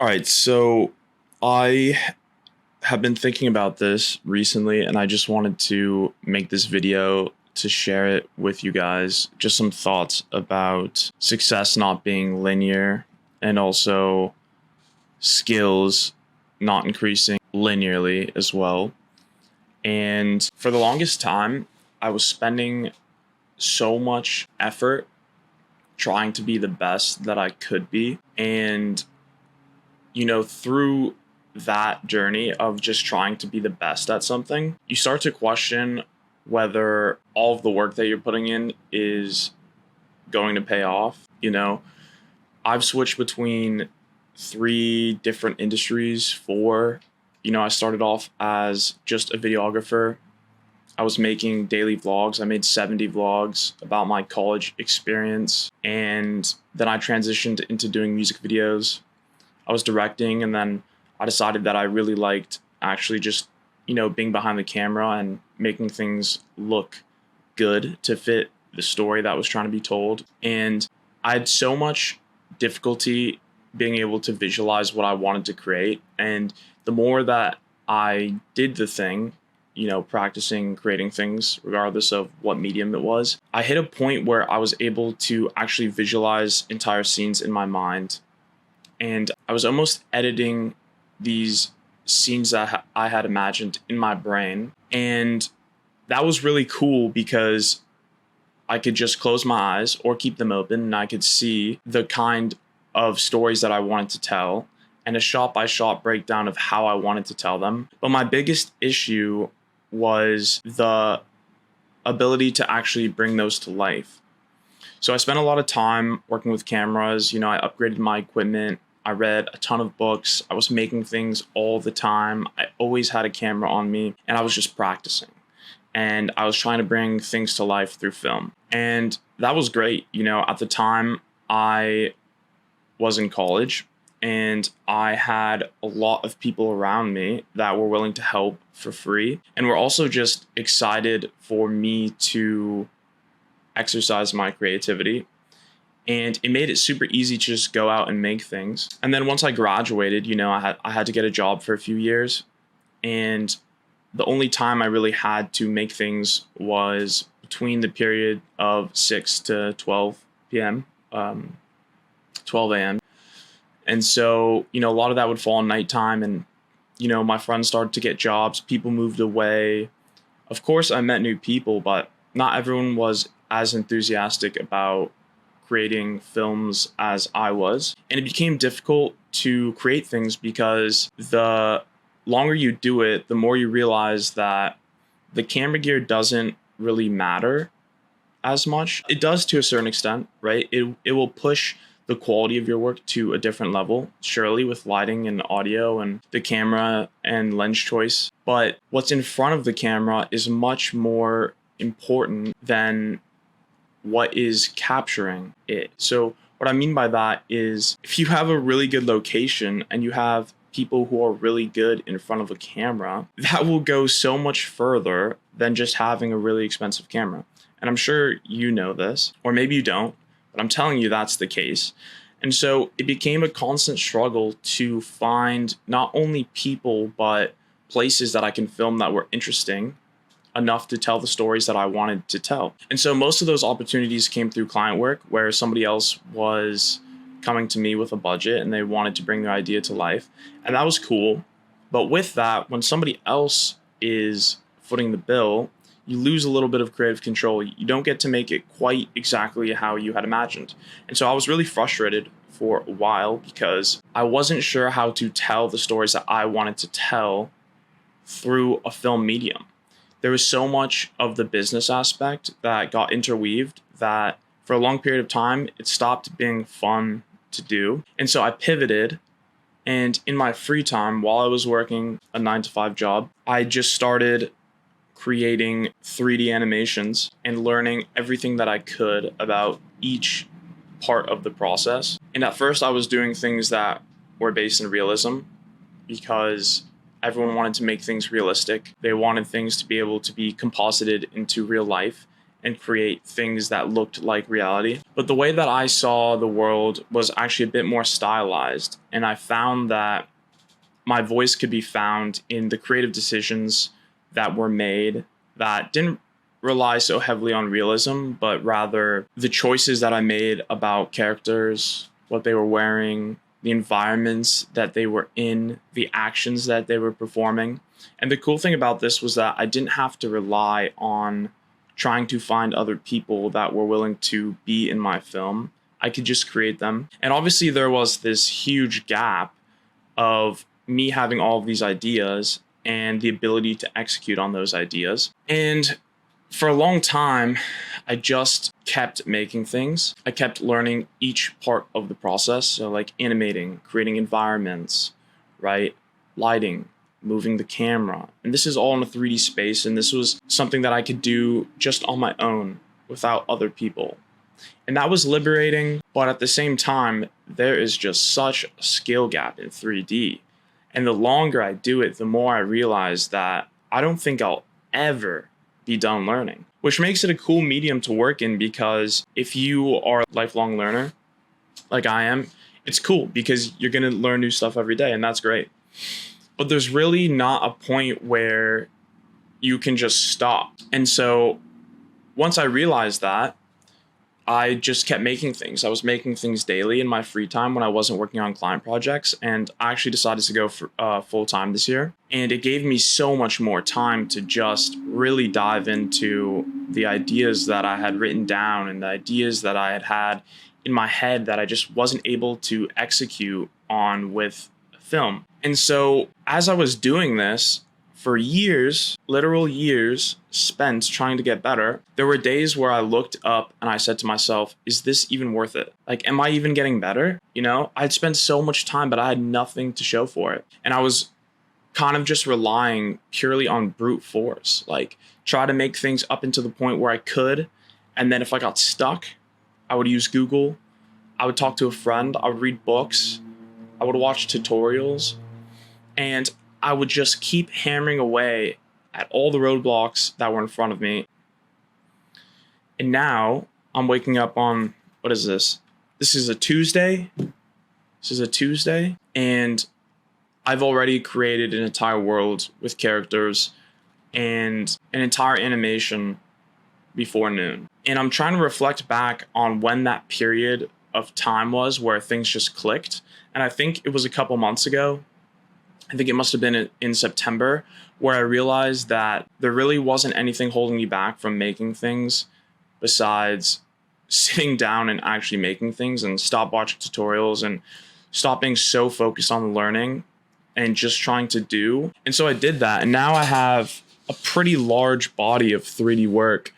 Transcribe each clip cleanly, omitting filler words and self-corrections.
All right, so I have been thinking about this recently, and I just wanted to make this video to share it with you guys. Just some thoughts about success not being linear and also skills not increasing linearly as well. And for the longest time, I was spending so much effort trying to be the best that I could be. And through that journey of just trying to be the best at something, you start to question whether all of the work that you're putting in is going to pay off. I've switched between three different industries. Four. I started off as just a videographer. I was making daily vlogs. I made 70 vlogs about my college experience. And then I transitioned into doing music videos. I was directing, and then I decided that I really liked actually just, being behind the camera and making things look good to fit the story that was trying to be told. And I had so much difficulty being able to visualize what I wanted to create. And the more that I did the thing, practicing creating things, regardless of what medium it was, I hit a point where I was able to actually visualize entire scenes in my mind. And I was almost editing these scenes that I had imagined in my brain. And that was really cool because I could just close my eyes or keep them open, and I could see the kind of stories that I wanted to tell and a shot by shot breakdown of how I wanted to tell them. But my biggest issue was the ability to actually bring those to life. So I spent a lot of time working with cameras. I upgraded my equipment. I read a ton of books. I was making things all the time. I always had a camera on me, and I was just practicing. And I was trying to bring things to life through film. And that was great. At the time, I was in college, and I had a lot of people around me that were willing to help for free, and were also just excited for me to exercise my creativity. And it made it super easy to just go out and make things. And then once I graduated, I had to get a job for a few years. And the only time I really had to make things was between the period of 6 to 12 p.m., 12 a.m. And so, a lot of that would fall on nighttime. And, my friends started to get jobs. People moved away. Of course, I met new people, but not everyone was as enthusiastic about creating films as I was. And it became difficult to create things because the longer you do it, the more you realize that the camera gear doesn't really matter as much. It does to a certain extent, right? It will push the quality of your work to a different level, surely, with lighting and audio and the camera and lens choice. But what's in front of the camera is much more important than what is capturing it. So what I mean by that is, if you have a really good location and you have people who are really good in front of a camera, that will go so much further than just having a really expensive camera. And I'm sure you know this, or maybe you don't, but I'm telling you that's the case. And so it became a constant struggle to find not only people, but places that I can film that were interesting enough to tell the stories that I wanted to tell. And so most of those opportunities came through client work, where somebody else was coming to me with a budget and they wanted to bring their idea to life. And that was cool. But with that, when somebody else is footing the bill, you lose a little bit of creative control. You don't get to make it quite exactly how you had imagined. And so I was really frustrated for a while because I wasn't sure how to tell the stories that I wanted to tell through a film medium. There was so much of the business aspect that got interweaved that for a long period of time, it stopped being fun to do. And so I pivoted. And in my free time, while I was working a 9-to-5 job, I just started creating 3D animations and learning everything that I could about each part of the process. And at first, I was doing things that were based in realism because everyone wanted to make things realistic. They wanted things to be able to be composited into real life. and create things that looked like reality. But the way that I saw the world was actually a bit more stylized. And I found that my voice could be found in the creative decisions that were made that didn't rely so heavily on realism, but rather the choices that I made about characters, what they were wearing, the environments that they were in, the actions that they were performing. And the cool thing about this was that I didn't have to rely on trying to find other people that were willing to be in my film. I could just create them. And obviously, there was this huge gap of me having all of these ideas and the ability to execute on those ideas. And for a long time, I just kept making things. I kept learning each part of the process. So like animating, creating environments, right? Lighting, moving the camera. And this is all in a 3D space. And this was something that I could do just on my own without other people. And that was liberating. But at the same time, there is just such a skill gap in 3D. And the longer I do it, the more I realize that I don't think I'll ever be done learning, which makes it a cool medium to work in, because if you are a lifelong learner like I am, it's cool because you're going to learn new stuff every day, and that's great. But there's really not a point where you can just stop. And so once I realized that, I just kept making things. I was making things daily in my free time when I wasn't working on client projects. And I actually decided to go for full time this year. And it gave me so much more time to just really dive into the ideas that I had written down and the ideas that I had had in my head that I just wasn't able to execute on with film. And so as I was doing this, for years, literal years spent trying to get better, there were days where I looked up and I said to myself, is this even worth it? Like, am I even getting better? You know, I'd spent so much time, but I had nothing to show for it. And I was kind of just relying purely on brute force, like try to make things up into the point where I could. And then if I got stuck, I would use Google. I would talk to a friend. I would read books. I would watch tutorials. And I would just keep hammering away at all the roadblocks that were in front of me. And now I'm waking up on, what is this? This is a Tuesday. And I've already created an entire world with characters and an entire animation before noon. And I'm trying to reflect back on when that period of time was where things just clicked. And I think it was a couple months ago. I think it must have been in September, where I realized that there really wasn't anything holding me back from making things besides sitting down and actually making things, and stop watching tutorials and stop being so focused on the learning and just trying to do. And so I did that. And now I have a pretty large body of 3D work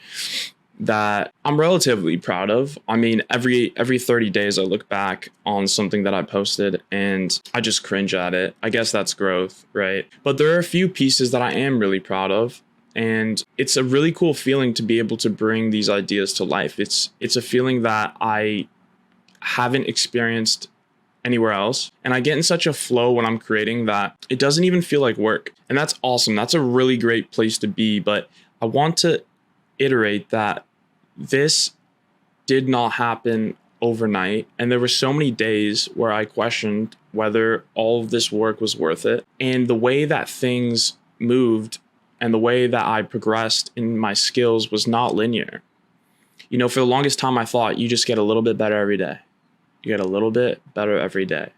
that I'm relatively proud of. I mean, every 30 days I look back on something that I posted and I just cringe at it. I guess that's growth, right? But there are a few pieces that I am really proud of. And it's a really cool feeling to be able to bring these ideas to life. It's a feeling that I haven't experienced anywhere else. And I get in such a flow when I'm creating that it doesn't even feel like work. And that's awesome. That's a really great place to be. But I want to iterate that this did not happen overnight. And there were so many days where I questioned whether all of this work was worth it. And the way that things moved and the way that I progressed in my skills was not linear. You know, for the longest time, I thought you just get a little bit better every day. You get a little bit better every day.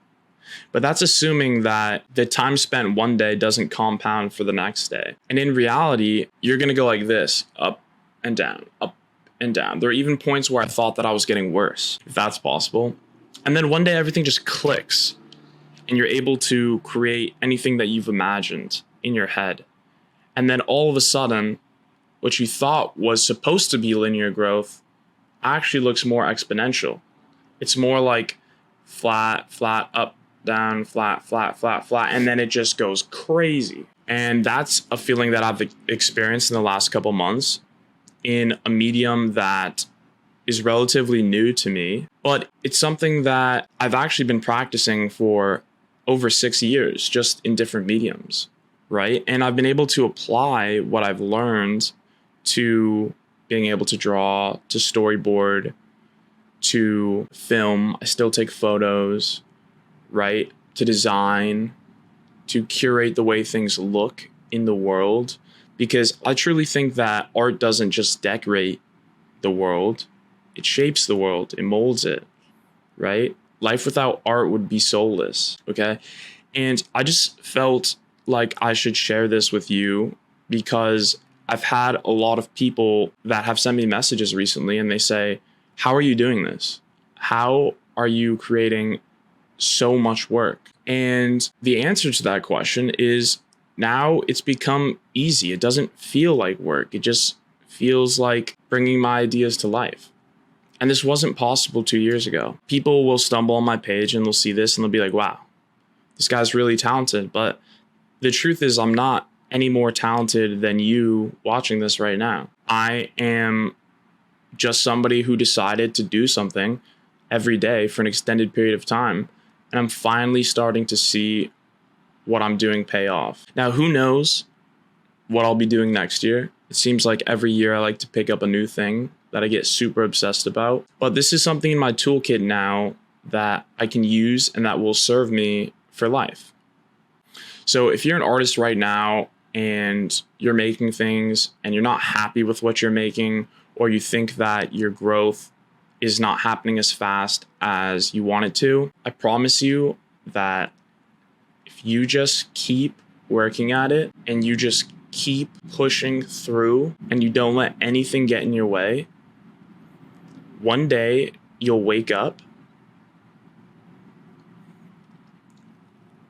But that's assuming that the time spent one day doesn't compound for the next day. And in reality, you're going to go like this, up and down, up and down. There are even points where I thought that I was getting worse, if that's possible. And then one day everything just clicks and you're able to create anything that you've imagined in your head. And then all of a sudden, what you thought was supposed to be linear growth actually looks more exponential. It's more like flat, flat, up, down, flat, flat, flat, flat, and then it just goes crazy. And that's a feeling that I've experienced in the last couple months in a medium that is relatively new to me, but it's something that I've actually been practicing for over 6 years, just in different mediums, right? And I've been able to apply what I've learned to being able to draw, to storyboard, to film. I still take photos, right? To design, to curate the way things look in the world. Because I truly think that art doesn't just decorate the world, it shapes the world, it molds it, right? Life without art would be soulless, okay? And I just felt like I should share this with you because I've had a lot of people that have sent me messages recently and they say, how are you doing this? How are you creating so much work? And the answer to that question is now it's become easy. It doesn't feel like work. It just feels like bringing my ideas to life. And this wasn't possible 2 years ago. People will stumble on my page and they'll see this and they'll be like, wow, this guy's really talented. But the truth is, I'm not any more talented than you watching this right now. I am just somebody who decided to do something every day for an extended period of time. And I'm finally starting to see what I'm doing pay off. Now, who knows what I'll be doing next year? It seems like every year I like to pick up a new thing that I get super obsessed about. But this is something in my toolkit now that I can use and that will serve me for life. So if you're an artist right now and you're making things and you're not happy with what you're making, or you think that your growth is not happening as fast as you want it to, I promise you that if you just keep working at it and you just keep pushing through and you don't let anything get in your way, one day you'll wake up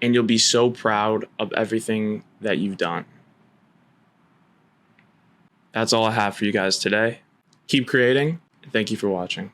and you'll be so proud of everything that you've done. That's all I have for you guys today. Keep creating, and thank you for watching.